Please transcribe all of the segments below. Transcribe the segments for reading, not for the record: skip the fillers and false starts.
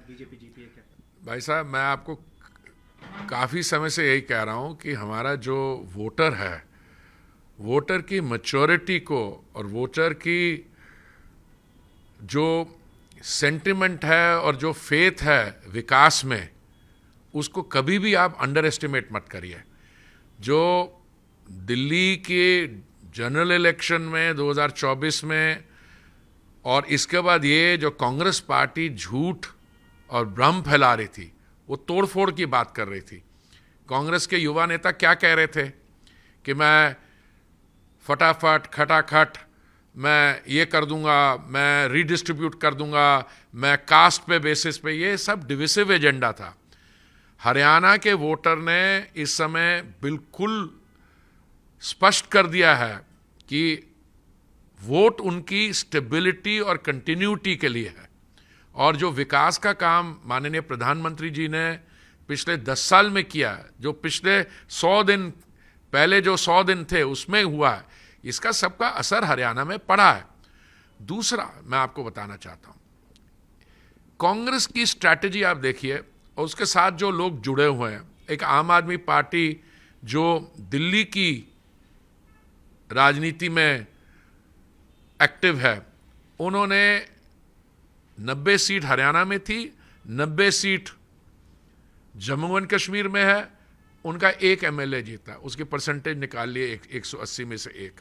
BJP जीती है क्या? भाई साहब, मैं आपको काफ़ी समय से यही कह रहा हूँ कि हमारा जो वोटर है, वोटर की मैच्योरिटी को और वोटर की जो सेंटिमेंट है और जो फेथ है विकास में, उसको कभी भी आप अंडर एस्टिमेट मत करिए। जो दिल्ली के जनरल इलेक्शन में 2024 में और इसके बाद ये जो कांग्रेस पार्टी झूठ और भ्रम फैला रही थी, वो तोड़फोड़ की बात कर रही थी। कांग्रेस के युवा नेता क्या कह रहे थे कि मैं फटाफट खटाखट मैं ये कर दूंगा, मैं रीडिस्ट्रीब्यूट कर दूंगा, मैं कास्ट पे बेसिस पे, ये सब डिविसिव एजेंडा था। हरियाणा के वोटर ने इस समय बिल्कुल स्पष्ट कर दिया है कि वोट उनकी स्टेबिलिटी और कंटिन्यूटी के लिए है। और जो विकास का काम माननीय प्रधानमंत्री जी ने पिछले 10 साल में किया है, जो पिछले 100 दिन पहले जो 100 दिन थे उसमें हुआ है, इसका सबका असर हरियाणा में पड़ा है। दूसरा मैं आपको बताना चाहता हूं, कांग्रेस की स्ट्रैटेजी आप देखिए और उसके साथ जो लोग जुड़े हुए हैं। एक आम आदमी पार्टी जो दिल्ली की राजनीति में एक्टिव है, उन्होंने 90 सीट हरियाणा में थी, 90 सीट जम्मू एंड कश्मीर में है, उनका एक एमएलए जीता, उसकी परसेंटेज निकाल लिए 180 में से एक।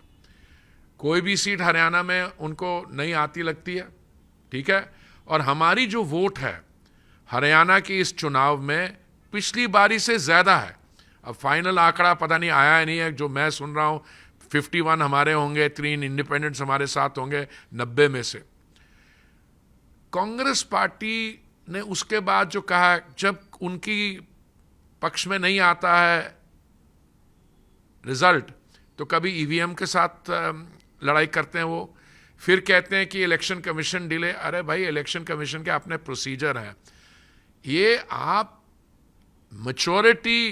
कोई भी सीट हरियाणा में उनको नहीं आती लगती है, ठीक है। और हमारी जो वोट है हरियाणा के इस चुनाव में पिछली बारी से ज्यादा है। अब फाइनल आंकड़ा पता नहीं आया नहीं है, जो मैं सुन रहा हूं 51 हमारे होंगे, 3 इंडिपेंडेंट्स हमारे साथ होंगे 90 में से। कांग्रेस पार्टी ने उसके बाद जो कहा, जब उनकी पक्ष में नहीं आता है रिजल्ट, तो कभी ईवीएम के साथ लड़ाई करते हैं वो, फिर कहते हैं कि इलेक्शन कमीशन डिले। अरे भाई, इलेक्शन कमीशन के अपने प्रोसीजर हैं। ये आप मैच्योरिटी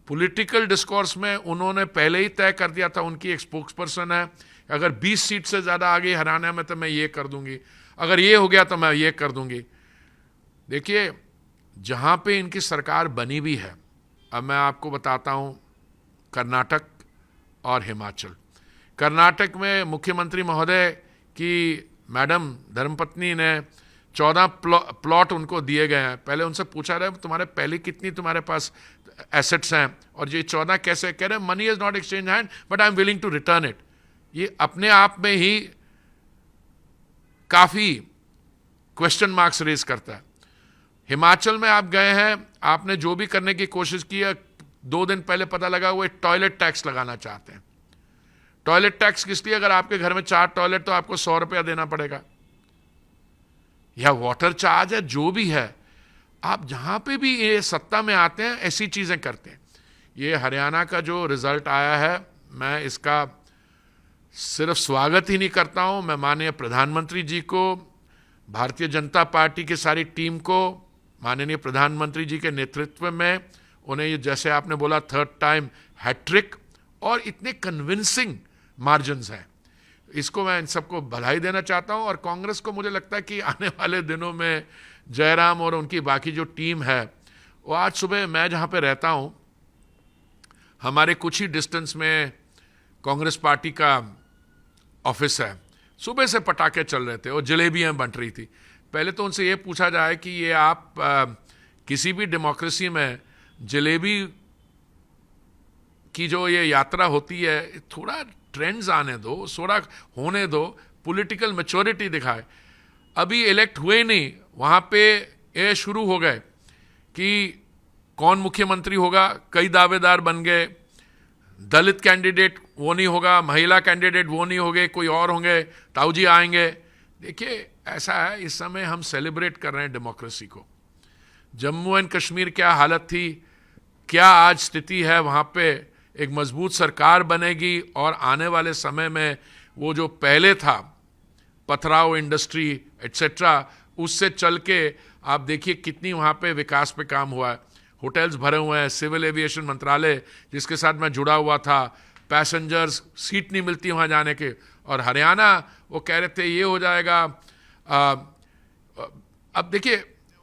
पॉलिटिकल डिस्कोर्स में उन्होंने पहले ही तय कर दिया था, उनकी एक स्पोक्स पर्सन है, अगर 20 सीट से ज़्यादा आ गई हरियाणा में तो मैं ये कर दूंगी, अगर ये हो गया तो मैं ये कर दूंगी। देखिए, जहाँ पे इनकी सरकार बनी भी है, अब मैं आपको बताता हूँ, कर्नाटक और हिमाचल। कर्नाटक में मुख्यमंत्री महोदय की मैडम धर्मपत्नी ने 14 प्लॉट उनको दिए गए हैं। पहले उनसे पूछा रहे तुम्हारे पहले कितनी तुम्हारे पास एसेट्स हैं, और ये 14 कैसे? कह रहे money is not exchange hand but I am willing to return it. ये अपने आप में ही काफी क्वेश्चन मार्क्स रेज करता है। हिमाचल में आप गए हैं, आपने जो भी करने की कोशिश की है, 2 दिन पहले पता लगा वो एक टॉयलेट टैक्स लगाना चाहते हैं। टॉयलेट टैक्स किस लिए? अगर आपके घर में 4 टॉयलेट तो आपको 100 रुपया देना पड़ेगा, या वाटर चार्ज है, जो भी है। आप जहां पे भी ये सत्ता में आते हैं ऐसी चीजें करते हैं। ये हरियाणा का जो रिजल्ट आया है, मैं इसका सिर्फ स्वागत ही नहीं करता हूं, मैं माननीय प्रधानमंत्री जी को, भारतीय जनता पार्टी की सारी टीम को, माननीय प्रधानमंत्री जी के नेतृत्व में उन्हें ये, जैसे आपने बोला, 3rd टाइम हैट्रिक और इतने कन्विंसिंग मार्जिन्स हैं, इसको मैं इन सबको बधाई देना चाहता हूं। और कांग्रेस को मुझे लगता है कि आने वाले दिनों में जयराम और उनकी बाकी जो टीम है, वो, आज सुबह मैं जहां पे रहता हूं, हमारे कुछ ही डिस्टेंस में कांग्रेस पार्टी का ऑफिस है। सुबह से पटाखे चल रहे थे और जलेबियां बंट रही थी। पहले तो उनसे ये पूछा जाए कि ये आप किसी भी डेमोक्रेसी में जलेबी की जो ये यात्रा होती है, थोड़ा ट्रेंड्स आने दो, थोड़ा होने दो, पॉलिटिकल मैच्योरिटी दिखाए। अभी इलेक्ट हुए नहीं, वहां पे ये शुरू हो गए कि कौन मुख्यमंत्री होगा, कई दावेदार बन गए। दलित कैंडिडेट वो नहीं होगा, महिला कैंडिडेट वो नहीं होंगे, कोई और होंगे, ताऊ जी आएंगे। देखिए, ऐसा है, इस समय हम सेलिब्रेट कर रहे हैं डेमोक्रेसी को। जम्मू एंड कश्मीर क्या हालत थी, क्या आज स्थिति है, वहां पे एक मजबूत सरकार बनेगी और आने वाले समय में वो जो पहले था पथराव इंडस्ट्री एटसेट्रा, उससे चल के आप देखिए कितनी वहाँ पे विकास पे काम हुआ है। होटल्स भरे हुए हैं, सिविल एविएशन मंत्रालय जिसके साथ मैं जुड़ा हुआ था, पैसेंजर्स सीट नहीं मिलती वहाँ जाने के। और हरियाणा वो कह रहे थे ये हो जाएगा। अब देखिए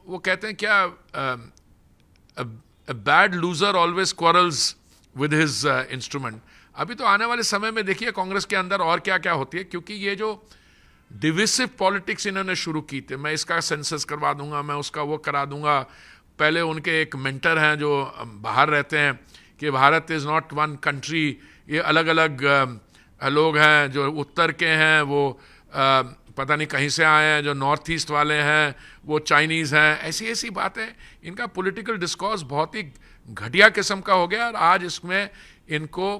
वो कहते हैं क्या, bad loser always quarrels with his instrument. अभी तो आने वाले समय में देखिए कांग्रेस के अंदर और क्या क्या होती है, क्योंकि ये जो डिविसिव पॉलिटिक्स इन्होंने शुरू की थी, मैं इसका सेंसस करवा दूंगा, मैं उसका वो करा दूंगा। पहले उनके एक मेंटर हैं जो बाहर रहते हैं कि Bharat is not one country, ये अलग अलग लोग हैं, जो उत्तर के हैं वो पता नहीं कहीं से आए हैं, जो नॉर्थ ईस्ट वाले हैं वो चाइनीज़ हैं, ऐसी ऐसी बातें। इनका पॉलिटिकल डिस्कोर्स बहुत ही घटिया किस्म का हो गया, और आज इसमें इनको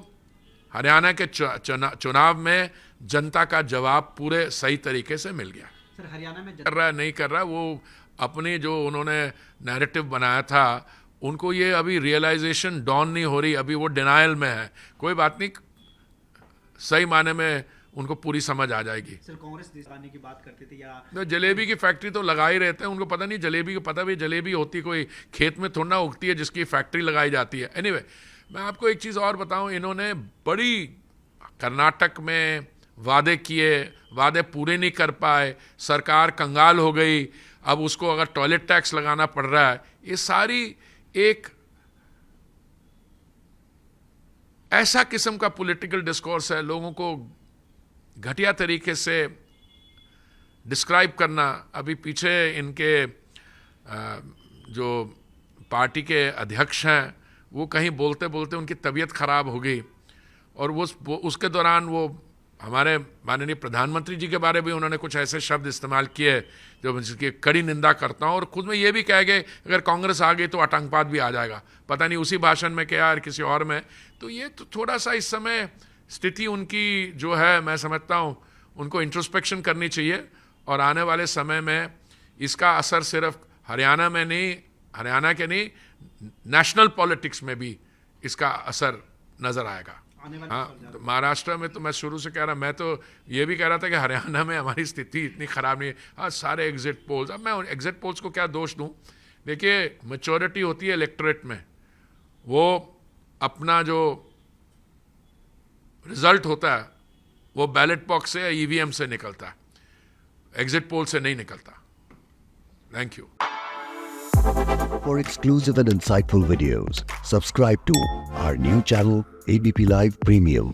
हरियाणा के चुनाव में जनता का जवाब पूरे सही तरीके से मिल गया। सर हरियाणा में कर रहा है नहीं कर रहा, वो अपनी जो उन्होंने नैरेटिव बनाया था उनको ये अभी रियलाइजेशन डॉन नहीं हो रही, अभी वो डिनायल में है। कोई बात नहीं, सही माने में उनको पूरी समझ आ जाएगी। सर कांग्रेस आने की बात करते थे, या तो जलेबी की फैक्ट्री तो लगा ही रहते हैं, उनको पता नहीं जलेबी को पता भी जलेबी होती कोई खेत में थोड़ा ना उगती है जिसकी फैक्ट्री लगाई जाती है। एनीवे, मैं आपको एक चीज़ और बताऊं, इन्होंने बड़ी कर्नाटक में वादे किए, वादे पूरे नहीं कर पाए, सरकार कंगाल हो गई, अब उसको अगर टॉयलेट टैक्स लगाना पड़ रहा है। ये सारी एक ऐसा किस्म का पॉलिटिकल डिस्कोर्स है, लोगों को घटिया तरीके से डिस्क्राइब करना। अभी पीछे इनके जो पार्टी के अध्यक्ष हैं वो कहीं बोलते बोलते उनकी तबीयत खराब हो गई, और उसके दौरान वो हमारे माननीय प्रधानमंत्री जी के बारे में उन्होंने कुछ ऐसे शब्द इस्तेमाल किए जो मैं जिसकी कड़ी निंदा करता हूँ, और खुद में ये भी कह गए अगर कांग्रेस आ गई तो आतंकवाद भी आ जाएगा, पता नहीं उसी भाषण में क्या और किसी और में। तो ये तो थोड़ा सा इस समय स्थिति उनकी जो है, मैं समझता हूँ उनको इंट्रोस्पेक्शन करनी चाहिए, और आने वाले समय में इसका असर सिर्फ हरियाणा में नहीं, हरियाणा के नहीं, नेशनल पॉलिटिक्स में भी इसका असर नज़र आएगा। हाँ, तो महाराष्ट्र में तो मैं शुरू से कह रहा, मैं तो ये भी कह रहा था कि हरियाणा में हमारी स्थिति इतनी ख़राब नहीं है। हाँ, सारे एग्जिट पोल्स, अब मैं एग्जिट पोल्स को क्या दोष दूँ। देखिए, मैच्योरिटी होती है इलेक्टोरेट में, वो अपना जो रिजल्ट होता है वो बैलेट बॉक्स से या ईवीएम से निकलता है, एग्जिट पोल से नहीं निकलता। Thank you. For exclusive and insightful videos, subscribe to our new channel ABP Live Premium.